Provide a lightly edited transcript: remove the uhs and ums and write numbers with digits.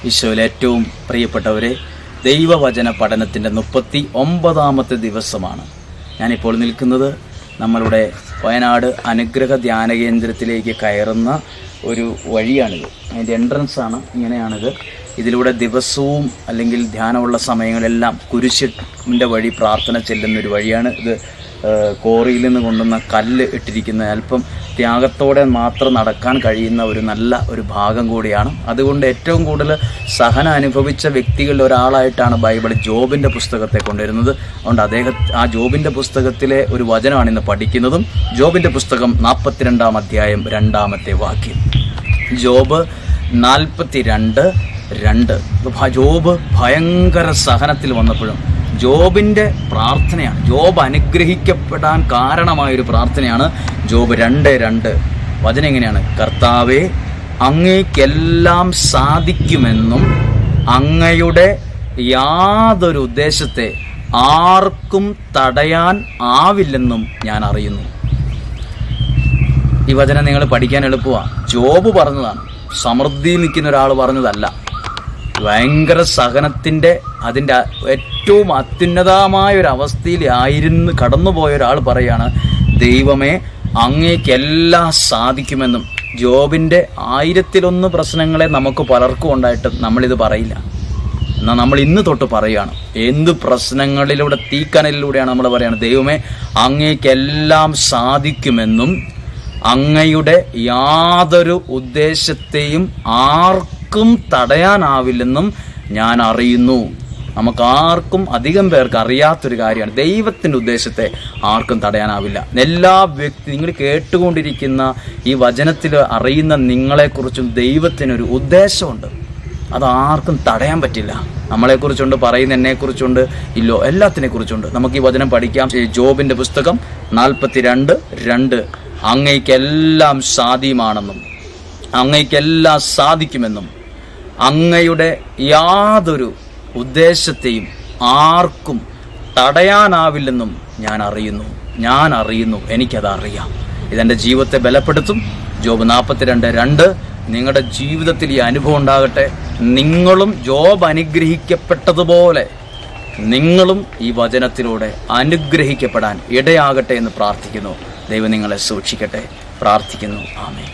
ഈശോയിൽ ഏറ്റവും പ്രിയപ്പെട്ടവരെ, ദൈവവചന പഠനത്തിൻ്റെ 39ാമത്തെ ദിവസമാണ് ഞാനിപ്പോൾ നിൽക്കുന്നത്. നമ്മളുടെ വയനാട് അനുഗ്രഹ ധ്യാന കേന്ദ്രത്തിലേക്ക് കയറുന്ന ഒരു വഴിയാണിത്. അതിൻ്റെ എൻട്രൻസാണ്, ഇങ്ങനെയാണിത്. ഇതിലൂടെ ദിവസവും അല്ലെങ്കിൽ ധ്യാനമുള്ള സമയങ്ങളെല്ലാം കുരിശിൻ്റെ വഴി പ്രാർത്ഥന ചെല്ലുന്നൊരു വഴിയാണ് ഇത്. കോറിയിൽ നിന്ന് കൊണ്ടുവന്ന കല്ല് ഇട്ടിരിക്കുന്ന അല്പം ത്യാഗത്തോടെ മാത്രം നടക്കാൻ കഴിയുന്ന ഒരു നല്ല ഒരു ഭാഗം കൂടിയാണ്. അതുകൊണ്ട് ഏറ്റവും കൂടുതൽ സഹനം അനുഭവിച്ച വ്യക്തികളിൽ ഒരാളായിട്ടാണ് ബൈബിൾ ജോബിൻ്റെ പുസ്തകത്തെ കൊണ്ടുവരുന്നത്. അതുകൊണ്ട് ആ ജോബിൻ്റെ പുസ്തകത്തിലെ ഒരു വചനമാണ് ഇന്ന് പഠിക്കുന്നതും. ജോബിൻ്റെ പുസ്തകം 42-ാം അധ്യായം 2-ാമത്തെ വാക്യം. ജോബ് 42:2. ജോബ് ഭയങ്കര സഹനത്തിൽ വന്നപ്പോഴും ജോബിൻ്റെ പ്രാർത്ഥനയാണ്, ജോബ് അനുഗ്രഹിക്കപ്പെടാൻ കാരണമായൊരു പ്രാർത്ഥനയാണ് ജോബ് 2:2. വചനം എങ്ങനെയാണ്? കർത്താവേ, അങ്ങേക്കെല്ലാം സാധിക്കുമെന്നും അങ്ങയുടെ യാതൊരു ഉദ്ദേശത്തെ ആർക്കും തടയാൻ ആവില്ലെന്നും ഞാൻ അറിയുന്നു. ഈ വചനം നിങ്ങൾ പഠിക്കാൻ എളുപ്പമാണ്. ജോബ് പറഞ്ഞതാണ്, സമൃദ്ധി നിൽക്കുന്ന ഒരാൾ പറഞ്ഞതല്ല. ഭയങ്കര സഹനത്തിൻ്റെ അതിൻ്റെ ഏറ്റവും അത്യുന്നതമായ ഒരു അവസ്ഥയിലായിരുന്നു കടന്നുപോയ ഒരാൾ പറയാണ്, ദൈവമേ, അങ്ങേക്കെല്ലാം സാധിക്കുമെന്നും. ജോബിൻ്റെ 1001 പ്രശ്നങ്ങളെ നമുക്ക് പലർക്കും ഉണ്ടായിട്ട് നമ്മളിത് പറയില്ല. എന്നാൽ നമ്മൾ ഇന്ന് തൊട്ട് പറയുകയാണ്. എന്ത് പ്രശ്നങ്ങളിലൂടെ, തീക്കനലിലൂടെയാണ് നമ്മൾ പറയുന്നത്, ദൈവമേ, അങ്ങേക്കെല്ലാം സാധിക്കുമെന്നും അങ്ങയുടെ യാതൊരു ഉദ്ദേശത്തെയും ആർക്കും തടയാനാവില്ലെന്നും ഞാൻ അറിയുന്നു. നമുക്കാർക്കും, അധികം പേർക്ക് അറിയാത്തൊരു കാര്യമാണ്, ദൈവത്തിൻ്റെ ഉദ്ദേശത്തെ ആർക്കും തടയാനാവില്ല. എല്ലാ നിങ്ങൾ കേട്ടുകൊണ്ടിരിക്കുന്ന ഈ വചനത്തിൽ അറിയുന്ന നിങ്ങളെക്കുറിച്ചും ദൈവത്തിനൊരു ഉദ്ദേശമുണ്ട്. അതാർക്കും തടയാൻ പറ്റില്ല. നമ്മളെക്കുറിച്ചുണ്ട്, പറയുന്ന എന്നെക്കുറിച്ചുണ്ട്, ഇല്ലോ, എല്ലാത്തിനെക്കുറിച്ചുണ്ട്. നമുക്ക് ഈ വചനം പഠിക്കാം. ജോബിൻ്റെ പുസ്തകം 42:2. അങ്ങയ്ക്കെല്ലാം സാധ്യമാണെന്നും അങ്ങയ്ക്കെല്ലാം സാധിക്കുമെന്നും അങ്ങയുടെ യാതൊരു ഉദ്ദേശത്തെയും ആർക്കും തടയാനാവില്ലെന്നും ഞാൻ അറിയുന്നു. എനിക്കതറിയാം. ഇതെൻ്റെ ജീവിതത്തെ ബലപ്പെടുത്തും. ജോബ് 42:2. നിങ്ങളുടെ ജീവിതത്തിൽ ഈ അനുഭവം ഉണ്ടാകട്ടെ. നിങ്ങളും ജോബ് അനുഗ്രഹിക്കപ്പെട്ടതുപോലെ നിങ്ങളും ഈ വചനത്തിലൂടെ അനുഗ്രഹിക്കപ്പെടാൻ ഇടയാകട്ടെ എന്ന് പ്രാർത്ഥിക്കുന്നു. ദൈവം നിങ്ങളെ സൂക്ഷിക്കട്ടെ. പ്രാർത്ഥിക്കുന്നു. ആമേൻ.